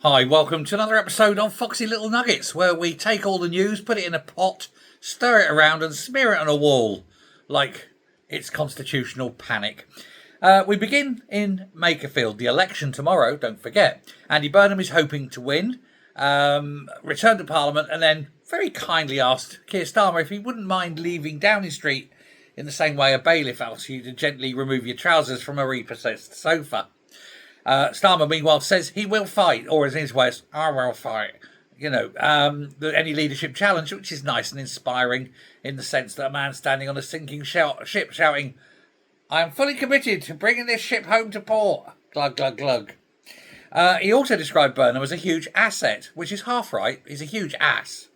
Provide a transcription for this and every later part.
Hi, welcome to another episode of Foxy Little Nuggets, where we take all the news, put it in a pot, stir it around, and smear it on a wall like it's constitutional panic. We begin in Makerfield. The election tomorrow, don't forget. Andy Burnham is hoping to win, return to Parliament, and then very kindly asked Keir Starmer if he wouldn't mind leaving Downing Street in the same way a bailiff asks you to gently remove your trousers from a repossessed sofa. Starmer, meanwhile, says he will fight, or as in his words, I will fight. Any leadership challenge, which is nice and inspiring in the sense that a man standing on a sinking ship shouting, I am fully committed to bringing this ship home to port. Glug, glug, glug. He also described Burnham as a huge asset, which is half right. He's a huge ass.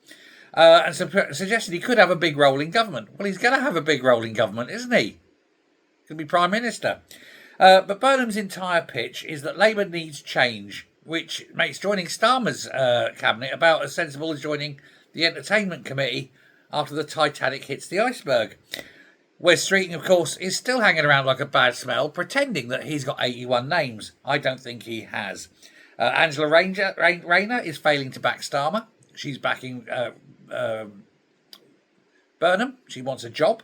And suggested he could have a big role in government. Well, he's going to have a big role in government, isn't he? Could be Prime Minister. But Burnham's entire pitch is that Labour needs change, which makes joining Starmer's cabinet about as sensible as joining the Entertainment Committee after the Titanic hits the iceberg. Wes Streeting, of course, is still hanging around like a bad smell, pretending that he's got 81 names. I don't think he has. Angela Rayner is failing to back Starmer. She's backing Burnham. She wants a job.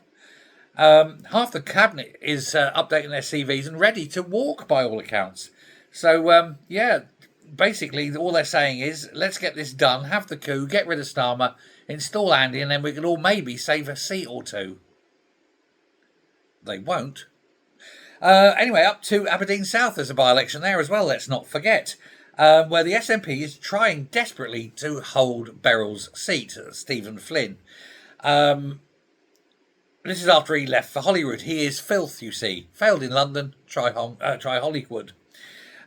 Half the cabinet is updating their CVs and ready to walk by all accounts. So, basically all they're saying is, let's get this done, have the coup, get rid of Starmer, install Andy, and then we can all maybe save a seat or two. They won't. Anyway, up to Aberdeen South, there's a by-election there as well, let's not forget, where the SNP is trying desperately to hold Beryl's seat, Stephen Flynn. This is after he left for Holyrood. He is filth, you see. Failed in London, try Hollywood.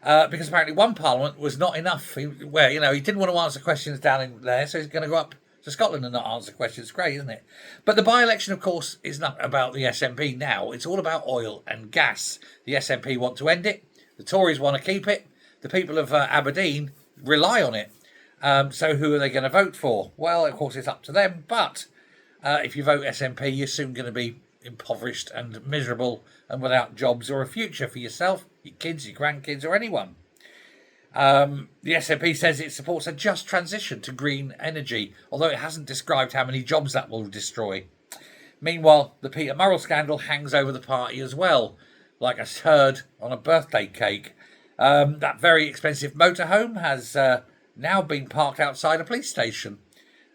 Because apparently one parliament was not enough. He didn't want to answer questions down in there, so he's going to go up to Scotland and not answer questions. Great, isn't it? But the by-election, of course, is not about the SNP now. It's all about oil and gas. The SNP want to end it. The Tories want to keep it. The people of Aberdeen rely on it. So who are they going to vote for? Well, of course, it's up to them, but if you vote SNP, you're soon going to be impoverished and miserable and without jobs or a future for yourself, your kids, your grandkids, or anyone. The SNP says it supports a just transition to green energy, although it hasn't described how many jobs that will destroy. Meanwhile, the Peter Murrell scandal hangs over the party as well, like a turd on a birthday cake. That very expensive motorhome has now been parked outside a police station.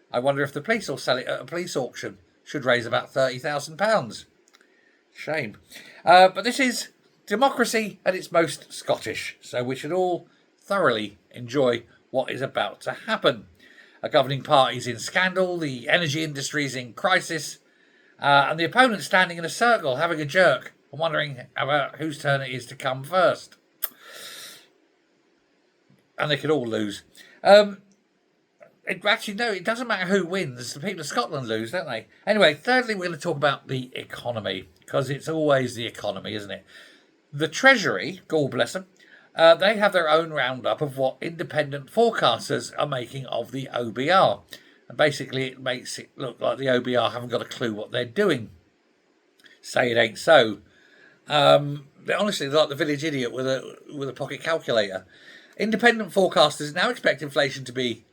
I wonder if the police will sell it at a police auction. Should raise about £30,000. Shame. But this is democracy at its most Scottish, so we should all thoroughly enjoy what is about to happen. A governing party's in scandal, the energy industry is in crisis, and the opponent standing in a circle having a jerk and wondering about whose turn it is to come first. And they could all lose. It doesn't matter who wins. The people of Scotland lose, don't they? Anyway, thirdly, we're going to talk about the economy, because it's always the economy, isn't it? The Treasury, God bless them, they have their own roundup of what independent forecasters are making of the OBR. And basically, it makes it look like the OBR haven't got a clue what they're doing. Say it ain't so. Honestly, they're like the village idiot with a pocket calculator. Independent forecasters now expect inflation to be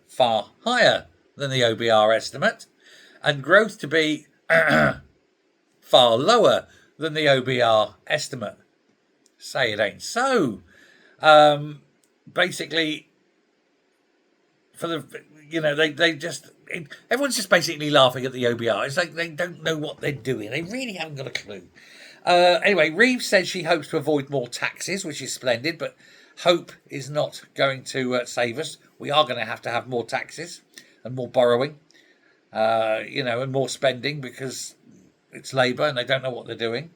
far higher than the OBR estimate, and growth to be far lower than the OBR estimate. Say it ain't so. Basically, everyone's just basically laughing at the OBR. It's like they don't know what they're doing. They really haven't got a clue. Anyway, Reeves says she hopes to avoid more taxes, which is splendid, but hope is not going to save us. We are going to have more taxes and more borrowing, and more spending because it's Labour and they don't know what they're doing.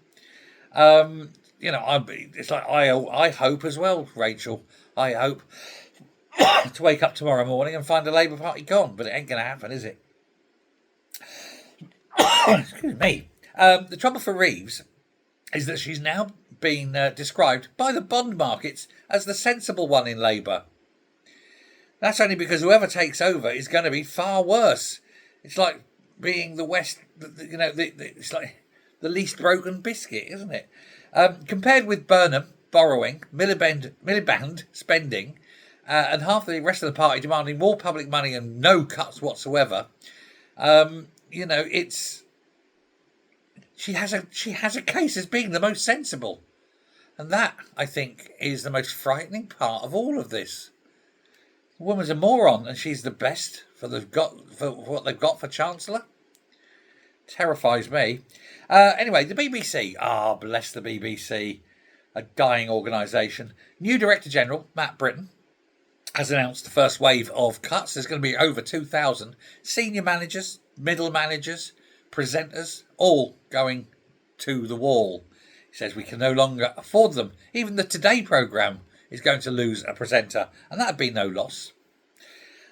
It's like I hope as well, Rachel. I hope to wake up tomorrow morning and find the Labour Party gone, but it ain't going to happen, is it? Excuse me. The trouble for Reeves is that she's now been described by the bond markets as the sensible one in Labour. That's only because whoever takes over is going to be far worse. It's like being the West, it's like the least broken biscuit, isn't it? Compared with Burnham borrowing, Miliband spending, and half the rest of the party demanding more public money and no cuts whatsoever. It's she has a case as being the most sensible, and that I think is the most frightening part of all of this. The woman's a moron, and she's the best for what they've got for Chancellor. Terrifies me. Anyway, the BBC. Bless the BBC, a dying organisation. New Director General Matt Britton has announced the first wave of cuts. There's going to be over 2,000 senior managers, middle managers, presenters, all going to the wall. He says we can no longer afford them. Even the Today programme is going to lose a presenter, and that'd be no loss.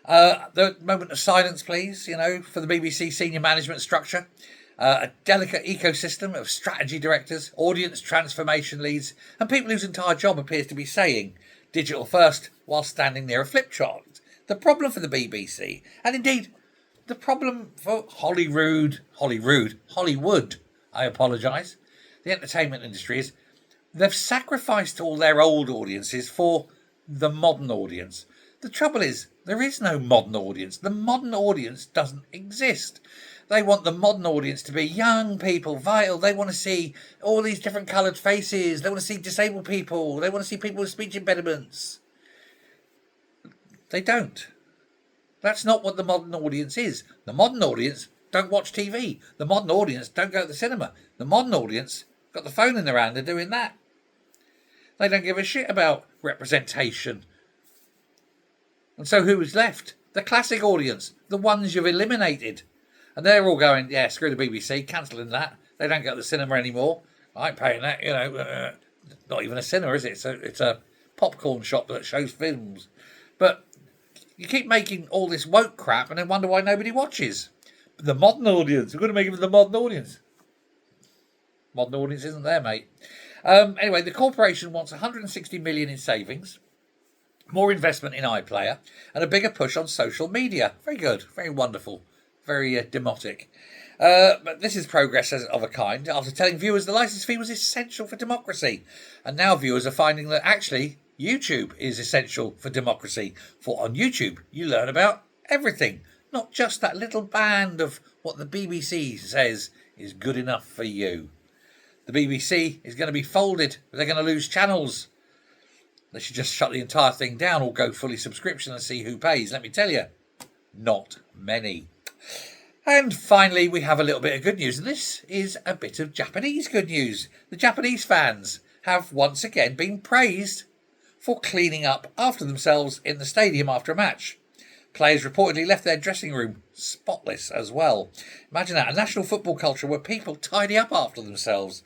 The moment of silence, please, for the BBC senior management structure. A delicate ecosystem of strategy directors, audience transformation leads, and people whose entire job appears to be saying digital first while standing near a flip chart. The problem for the BBC, and indeed the problem for Hollywood, I apologise, the entertainment industry, is they've sacrificed all their old audiences for the modern audience. The trouble is, there is no modern audience. The modern audience doesn't exist. They want the modern audience to be young people, vital. They want to see all these different coloured faces. They want to see disabled people. They want to see people with speech impediments. They don't. That's not what the modern audience is. The modern audience don't watch TV. The modern audience don't go to the cinema. The modern audience got the phone in their hand, they're doing that. They don't give a shit about representation. And so who is left? The classic audience, the ones you've eliminated. And they're all going, yeah, screw the BBC, cancelling that. They don't go to the cinema anymore. I ain't paying that, not even a cinema, is it? It's a popcorn shop that shows films. But you keep making all this woke crap and then wonder why nobody watches. But the modern audience, we're going to make it for the modern audience. Modern audience isn't there, mate. Anyway, the corporation wants 160 million in savings, more investment in iPlayer, and a bigger push on social media. Very good, very wonderful, very demotic. But this is progress of a kind after telling viewers the licence fee was essential for democracy. And now viewers are finding that actually YouTube is essential for democracy. For on YouTube, you learn about everything, not just that little band of what the BBC says is good enough for you. The BBC is going to be folded. They're going to lose channels. They should just shut the entire thing down or go fully subscription and see who pays. Let me tell you, not many. And finally, we have a little bit of good news. And this is a bit of Japanese good news. The Japanese fans have once again been praised for cleaning up after themselves in the stadium after a match. Players reportedly left their dressing room spotless as well. Imagine that, a national football culture where people tidy up after themselves.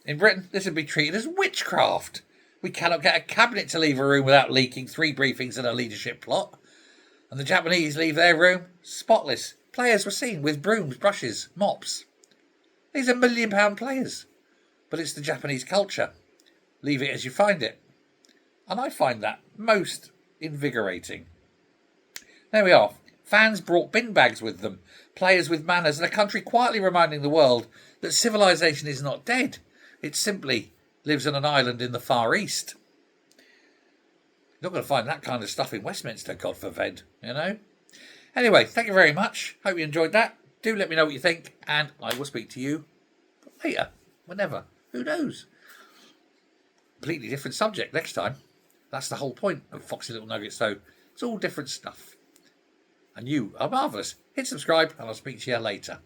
In Britain, this would be treated as witchcraft. We cannot get a cabinet to leave a room without leaking 3 briefings and a leadership plot. And the Japanese leave their room spotless. Players were seen with brooms, brushes, mops. These are £1 million players. But it's the Japanese culture. Leave it as you find it. And I find that most invigorating. There we are. Fans brought bin bags with them. Players with manners, and a country quietly reminding the world that civilization is not dead. It simply lives on an island in the Far East. You're not going to find that kind of stuff in Westminster, God forbid, Anyway, thank you very much. Hope you enjoyed that. Do let me know what you think, and I will speak to you later, whenever. Who knows? Completely different subject next time. That's the whole point of Foxy Little Nuggets, so it's all different stuff. And you are marvellous. Hit subscribe, and I'll speak to you later.